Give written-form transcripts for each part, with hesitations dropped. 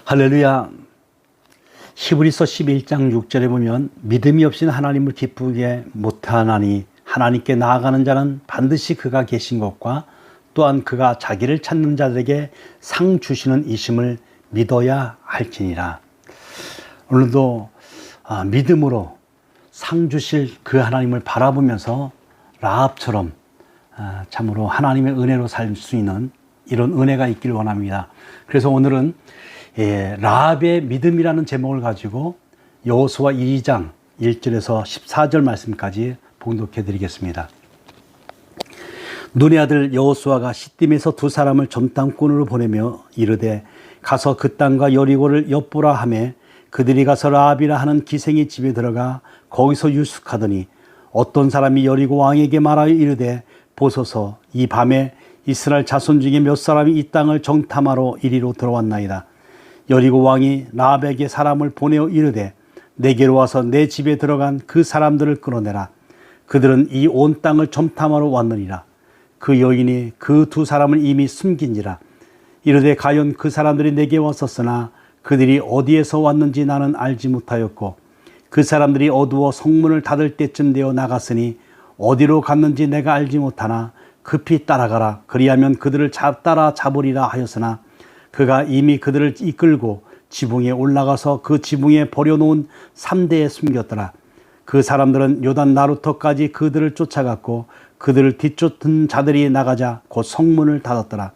할렐루야. 히브리서 11장 6절에 보면 믿음이 없이는 하나님을 기쁘게 못하나니 하나님께 나아가는 자는 반드시 그가 계신 것과 또한 그가 자기를 찾는 자들에게 상 주시는 이심을 믿어야 할지니라. 오늘도 믿음으로 상 주실 그 하나님을 바라보면서 라합처럼 참으로 하나님의 은혜로 살 수 있는 이런 은혜가 있기를 원합니다. 그래서 오늘은 라합의 믿음이라는 제목을 가지고 여호수아 2장 1절에서 14절 말씀까지 봉독해 드리겠습니다. 눈의 아들 여호수아가 시딤에서 두 사람을 점탐꾼으로 보내며 이르되 가서 그 땅과 여리고를 엿보라 하매 그들이 가서 라합이라 하는 기생의 집에 들어가 거기서 유숙하더니 어떤 사람이 여리고 왕에게 말하여 이르되 보소서 이 밤에 이스라엘 자손 중에 몇 사람이 이 땅을 정탐하러 이리로 들어왔나이다. 여리고 왕이 라합에게 사람을 보내어 이르되 내게로 와서 내 집에 들어간 그 사람들을 끌어내라. 그들은 이 온 땅을 점탐하러 왔느니라. 그 여인이 그 두 사람을 이미 숨긴지라. 이르되 가연 그 사람들이 내게 왔었으나 그들이 어디에서 왔는지 나는 알지 못하였고 그 사람들이 어두워 성문을 닫을 때쯤 되어 나갔으니 어디로 갔는지 내가 알지 못하나 급히 따라가라. 그리하면 그들을 따라 잡으리라 하였으나 그가 이미 그들을 이끌고 지붕에 올라가서 그 지붕에 버려놓은 삼대에 숨겼더라. 그 사람들은 요단 나루터까지 그들을 쫓아갔고 그들을 뒤쫓은 자들이 나가자 곧 성문을 닫았더라.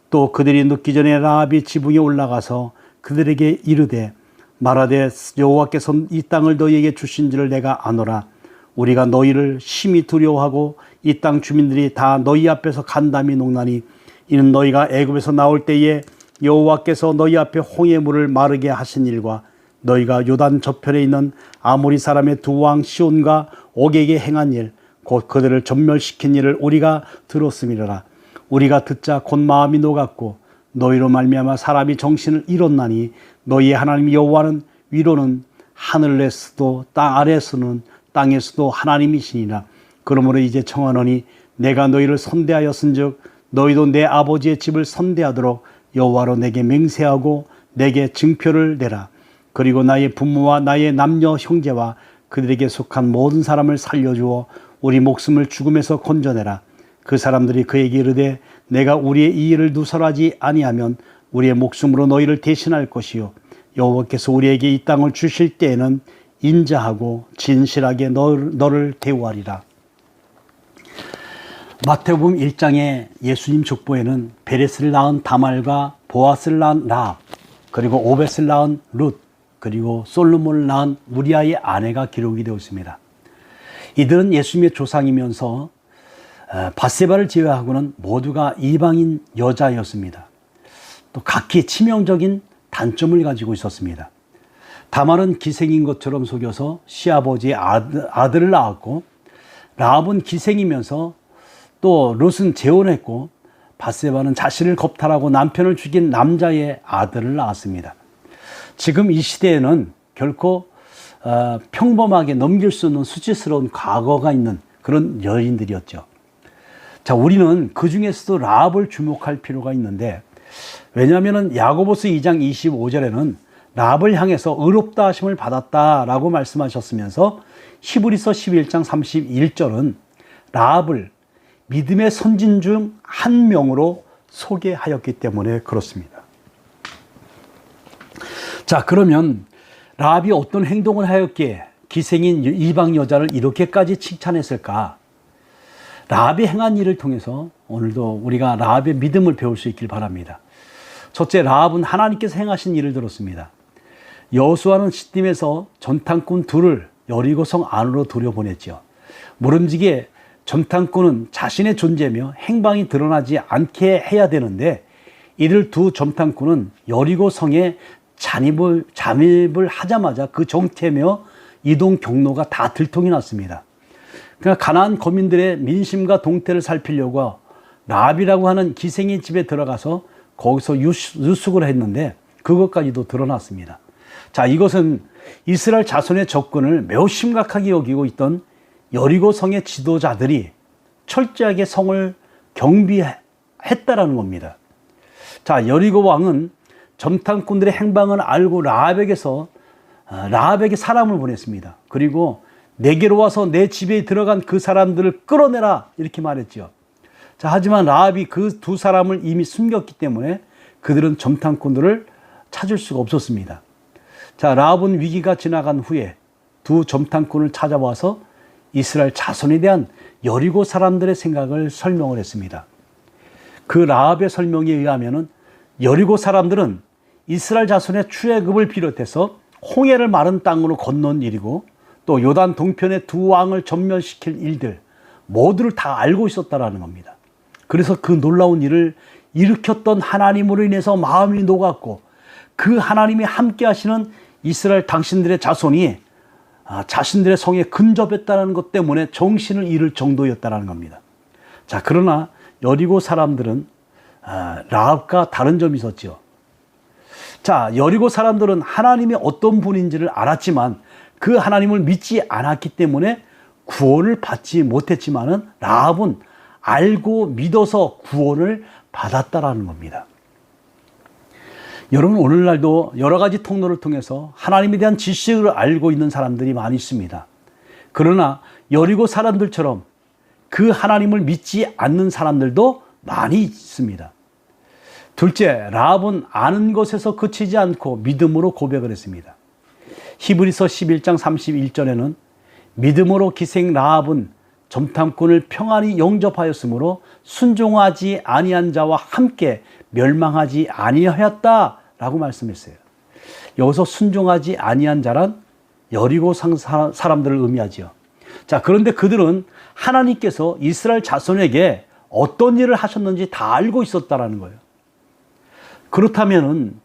또 그들이 눕기 전에 라합이 지붕에 올라가서 그들에게 이르되 말하되 여호와께서 이 땅을 너희에게 주신지를 내가 아노라. 우리가 너희를 심히 두려워하고 이 땅 주민들이 다 너희 앞에서 간담이 녹나니 이는 너희가 애굽에서 나올 때에 여호와께서 너희 앞에 홍해 물을 마르게 하신 일과 너희가 요단 저편에 있는 아모리 사람의 두 왕 시온과 옥에게 행한 일 곧 그들을 전멸시킨 일을 우리가 들었음이라. 우리가 듣자 곧 마음이 녹았고 너희로 말미암아 사람이 정신을 잃었나니 너희의 하나님 여호와는 위로는 하늘에서도 땅 아래에서는 땅에서도 하나님이시니라. 그러므로 이제 청하노니 내가 너희를 선대하였은즉 너희도 내 아버지의 집을 선대하도록 여호와로 내게 맹세하고 내게 증표를 내라. 그리고 나의 부모와 나의 남녀 형제와 그들에게 속한 모든 사람을 살려주어 우리 목숨을 죽음에서 건져내라. 그 사람들이 그에게 이르되 내가 우리의 이 일을 누설하지 아니하면 우리의 목숨으로 너희를 대신할 것이요 여호와께서 우리에게 이 땅을 주실 때에는 인자하고 진실하게 너를 대우하리라. 마태복음 1장의 예수님 족보에는 베레스를 낳은 다말과 보아스를 낳은 라합, 그리고 오벳을 낳은 룻, 그리고 솔로몬을 낳은 우리아의 아내가 기록이 되어 있습니다. 이들은 예수님의 조상이면서 밧세바를 제외하고는 모두가 이방인 여자였습니다. 또 각기 치명적인 단점을 가지고 있었습니다. 다말은 기생인 것처럼 속여서 시아버지의 아들을 낳았고 라합은 기생이면서 또 룻은 재혼했고 밧세바는 자신을 겁탈하고 남편을 죽인 남자의 아들을 낳았습니다. 지금 이 시대에는 결코 평범하게 넘길 수 없는 수치스러운 과거가 있는 그런 여인들이었죠. 자, 우리는 그 중에서도 라합을 주목할 필요가 있는데, 왜냐하면 야고보서 2장 25절에는 라합을 향해서 의롭다 하심을 받았다라고 말씀하셨으면서 히브리서 11장 31절은 라합을 믿음의 선진 중 한 명으로 소개하였기 때문에 그렇습니다. 자, 그러면 라합이 어떤 행동을 하였기에 기생인 이방 여자를 이렇게까지 칭찬했을까? 라합이 행한 일을 통해서 오늘도 우리가 라합의 믿음을 배울 수 있길 바랍니다. 첫째, 라합은 하나님께서 행하신 일을 들었습니다. 여호수아는 시딤에서 전탐꾼 둘을 여리고성 안으로 들여보냈죠. 모름지기에 점탐꾼은 자신의 존재며 행방이 드러나지 않게 해야 되는데, 이를 두 점탐꾼은 여리고성에 잠입을 하자마자 그 정체며 이동 경로가 다 들통이 났습니다. 그러니까 가나안 거민들의 민심과 동태를 살피려고 라합이라고 하는 기생의 집에 들어가서 거기서 유숙을 했는데 그것까지도 드러났습니다. 자, 이것은 이스라엘 자손의 접근을 매우 심각하게 여기고 있던 여리고 성의 지도자들이 철저하게 성을 경비했다라는 겁니다. 자, 여리고 왕은 점탕꾼들의 행방을 알고 라합에게 사람을 보냈습니다. 그리고 내게로 와서 내 집에 들어간 그 사람들을 끌어내라 이렇게 말했죠. 자, 하지만 라합이 그 두 사람을 이미 숨겼기 때문에 그들은 점탕꾼들을 찾을 수가 없었습니다. 자, 라합은 위기가 지나간 후에 두 점탕꾼을 찾아와서 이스라엘 자손에 대한 여리고 사람들의 생각을 설명을 했습니다. 그 라합의 설명에 의하면은 여리고 사람들은 이스라엘 자손의 출애굽을 비롯해서 홍해를 마른 땅으로 건넌 일이고 또 요단 동편의 두 왕을 전멸시킬 일들 모두를 다 알고 있었다라는 겁니다. 그래서 그 놀라운 일을 일으켰던 하나님으로 인해서 마음이 녹았고 그 하나님이 함께 하시는 이스라엘 당신들의 자손이 자신들의 성에 근접했다는 것 때문에 정신을 잃을 정도였다는 겁니다. 자, 그러나 여리고 사람들은 라합과 다른 점이 있었죠. 자, 여리고 사람들은 하나님이 어떤 분인지를 알았지만 그 하나님을 믿지 않았기 때문에 구원을 받지 못했지만은 라합은 알고 믿어서 구원을 받았다라는 겁니다. 여러분, 오늘날도 여러 가지 통로를 통해서 하나님에 대한 지식을 알고 있는 사람들이 많이 있습니다. 그러나 여리고 사람들처럼 그 하나님을 믿지 않는 사람들도 많이 있습니다. 둘째, 라합은 아는 것에서 그치지 않고 믿음으로 고백을 했습니다. 히브리서 11장 31절에는 믿음으로 기생 라합은 점탐꾼을 평안히 영접하였으므로 순종하지 아니한 자와 함께 멸망하지 아니하였다라고 말씀했어요. 여기서 순종하지 아니한 자란 여리고 사람들을 의미하죠. 자, 그런데 그들은 하나님께서 이스라엘 자손에게 어떤 일을 하셨는지 다 알고 있었다라는 거예요. 그렇다면은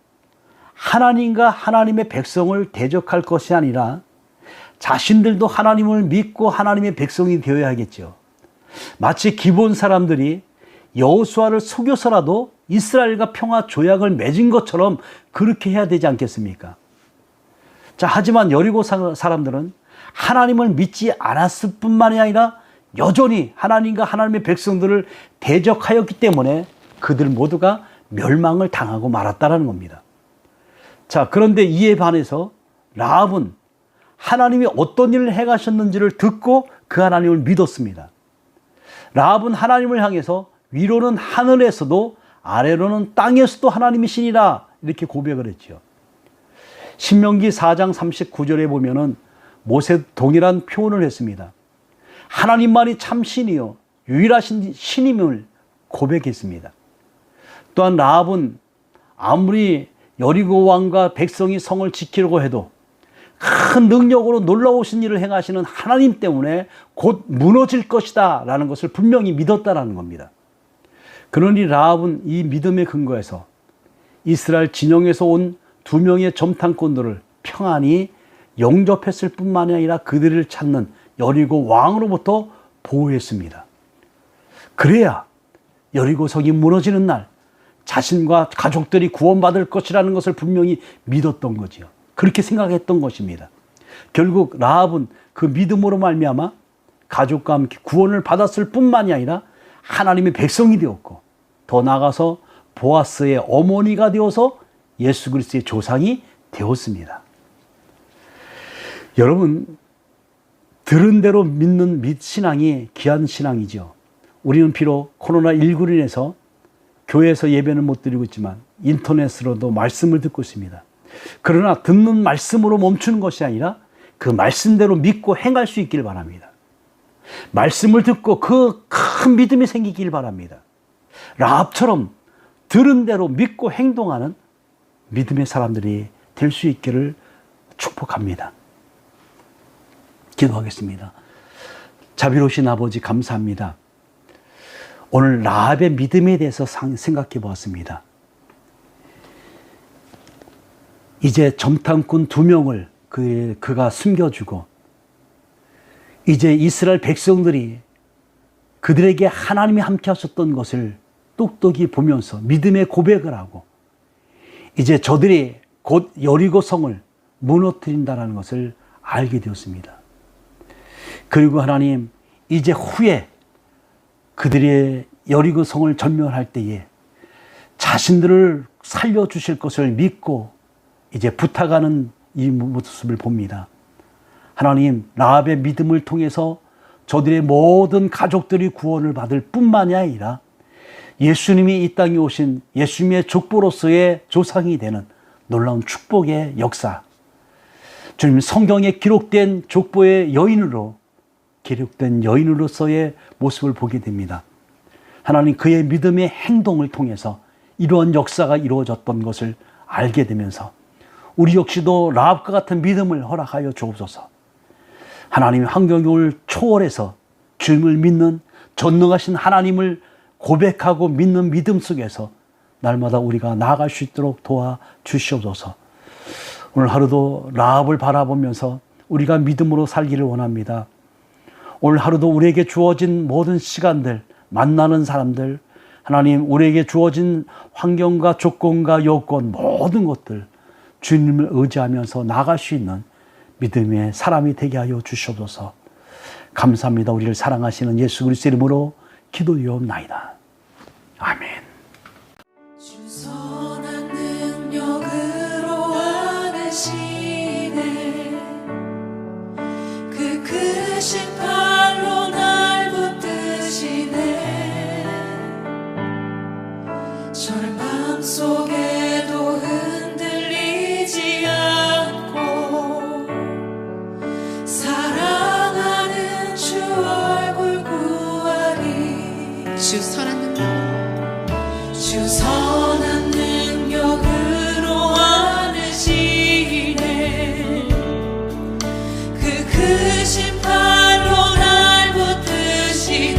하나님과 하나님의 백성을 대적할 것이 아니라 자신들도 하나님을 믿고 하나님의 백성이 되어야 하겠죠. 마치 기브온 사람들이 여호수아를 속여서라도 이스라엘과 평화 조약을 맺은 것처럼 그렇게 해야 되지 않겠습니까? 자, 하지만 여리고 사람들은 하나님을 믿지 않았을 뿐만이 아니라 여전히 하나님과 하나님의 백성들을 대적하였기 때문에 그들 모두가 멸망을 당하고 말았다는 겁니다. 자, 그런데 이에 반해서 라합은 하나님이 어떤 일을 행하셨는지를 듣고 그 하나님을 믿었습니다. 라합은 하나님을 향해서 위로는 하늘에서도 아래로는 땅에서도 하나님이시니라 이렇게 고백을 했죠. 신명기 4장 39절에 보면은 모세 동일한 표현을 했습니다. 하나님만이 참 신이요 유일하신 신임을 고백했습니다. 또한 라합은 아무리 여리고 왕과 백성이 성을 지키려고 해도 큰 능력으로 놀라우신 일을 행하시는 하나님 때문에 곧 무너질 것이다 라는 것을 분명히 믿었다라는 겁니다. 그러니 라합은 이 믿음의 근거에서 이스라엘 진영에서 온 두 명의 점탕꾼들을 평안히 영접했을 뿐만이 아니라 그들을 찾는 여리고 왕으로부터 보호했습니다. 그래야 여리고 성이 무너지는 날 자신과 가족들이 구원받을 것이라는 것을 분명히 믿었던 거지요. 그렇게 생각했던 것입니다. 결국 라합은 그 믿음으로 말미암아 가족과 함께 구원을 받았을 뿐만이 아니라 하나님의 백성이 되었고 더 나아가서 보아스의 어머니가 되어서 예수 그리스도의 조상이 되었습니다. 여러분, 들은 대로 믿는 신앙이 귀한 신앙이죠. 우리는 비록 코로나19로 인해서 교회에서 예배는 못 드리고 있지만 인터넷으로도 말씀을 듣고 있습니다. 그러나 듣는 말씀으로 멈추는 것이 아니라 그 말씀대로 믿고 행할 수 있길 바랍니다. 말씀을 듣고 그 큰 믿음이 생기길 바랍니다. 라합처럼 들은 대로 믿고 행동하는 믿음의 사람들이 될 수 있기를 축복합니다. 기도하겠습니다. 자비로우신 아버지 감사합니다. 오늘 라합의 믿음에 대해서 생각해 보았습니다. 이제 점탕꾼 두 명을 그가 숨겨주고 이제 이스라엘 백성들이 그들에게 하나님이 함께 하셨던 것을 똑똑히 보면서 믿음의 고백을 하고 이제 저들이 곧 여리고 성을 무너뜨린다는 것을 알게 되었습니다. 그리고 하나님, 이제 후에 그들의 여리고 성을 전멸할 때에 자신들을 살려주실 것을 믿고 이제 부탁하는 이 모습을 봅니다. 하나님, 라합의 믿음을 통해서 저들의 모든 가족들이 구원을 받을 뿐만이 아니라 예수님이 이 땅에 오신 예수님의 족보로서의 조상이 되는 놀라운 축복의 역사, 주님 성경에 기록된 족보의 여인으로 기록된 여인으로서의 모습을 보게 됩니다. 하나님, 그의 믿음의 행동을 통해서 이러한 역사가 이루어졌던 것을 알게 되면서 우리 역시도 라합과 같은 믿음을 허락하여 주옵소서. 하나님의 환경을 초월해서 주님을 믿는 전능하신 하나님을 고백하고 믿는 믿음 속에서 날마다 우리가 나아갈 수 있도록 도와주시옵소서. 오늘 하루도 라합을 바라보면서 우리가 믿음으로 살기를 원합니다. 오늘 하루도 우리에게 주어진 모든 시간들, 만나는 사람들, 하나님, 우리에게 주어진 환경과 조건과 여건, 모든 것들 주님을 의지하면서 나아갈 수 있는 믿음의 사람이 되게 하여 주시옵소서. 감사합니다. 우리를 사랑하시는 예수 그리스도 이름으로 기도드리옵나이다. 아멘. 주 선한 능력으로 안으시네. 그 크신 팔로 날 붙드시네. 절망 속에도 흔들리지 않고 사랑하는 주 얼굴 구하리. 주 선한 주 선한 능력으로 안으시네. 그 크신 팔로 날 붙드시네.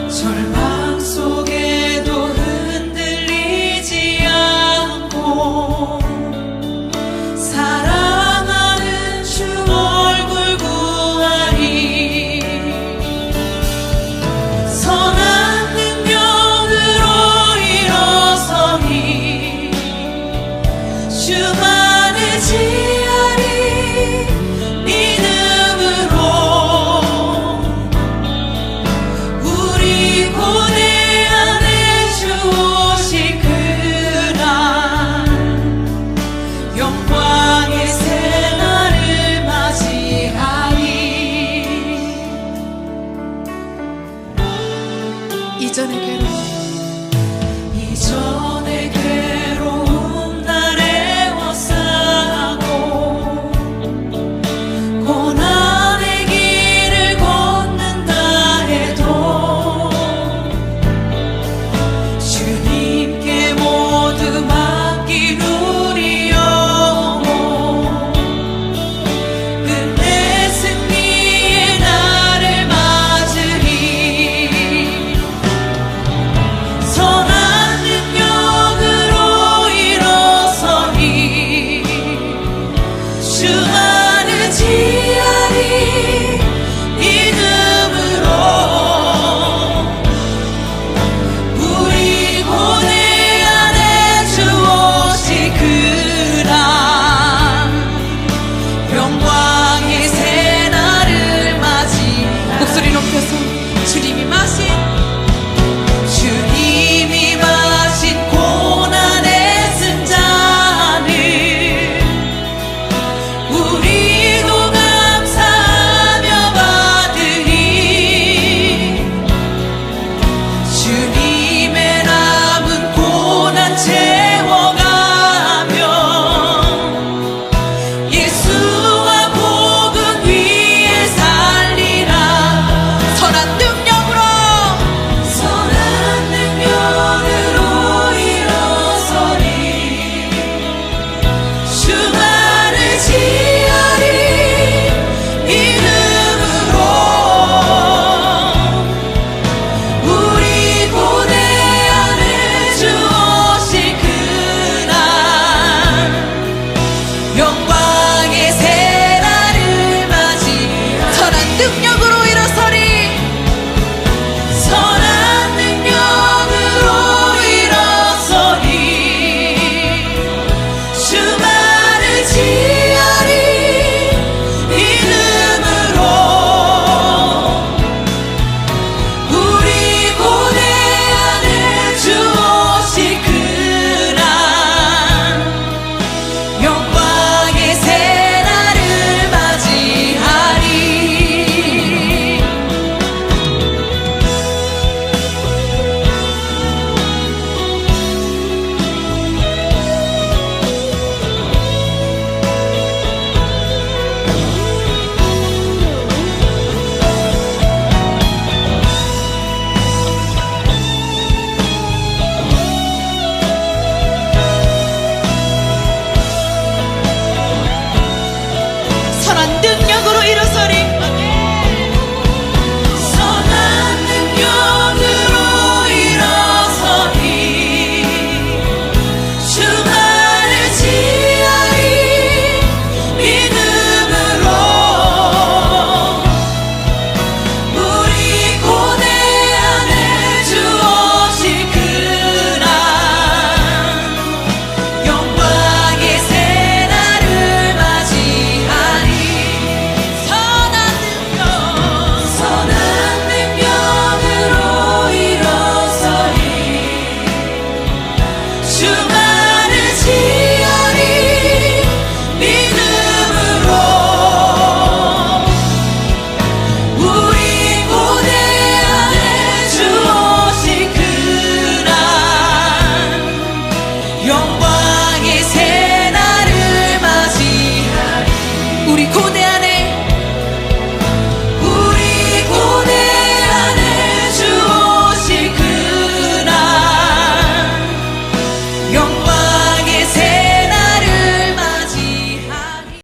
절망 속에도 흔들리지 않고 사랑하는 주 얼굴 구하리. 선한 능력으로 일어서니 주만을 지하리. 믿음으로 우리 고대 안에 주 오실 그날 영광의 새날을 맞이하리. 이전의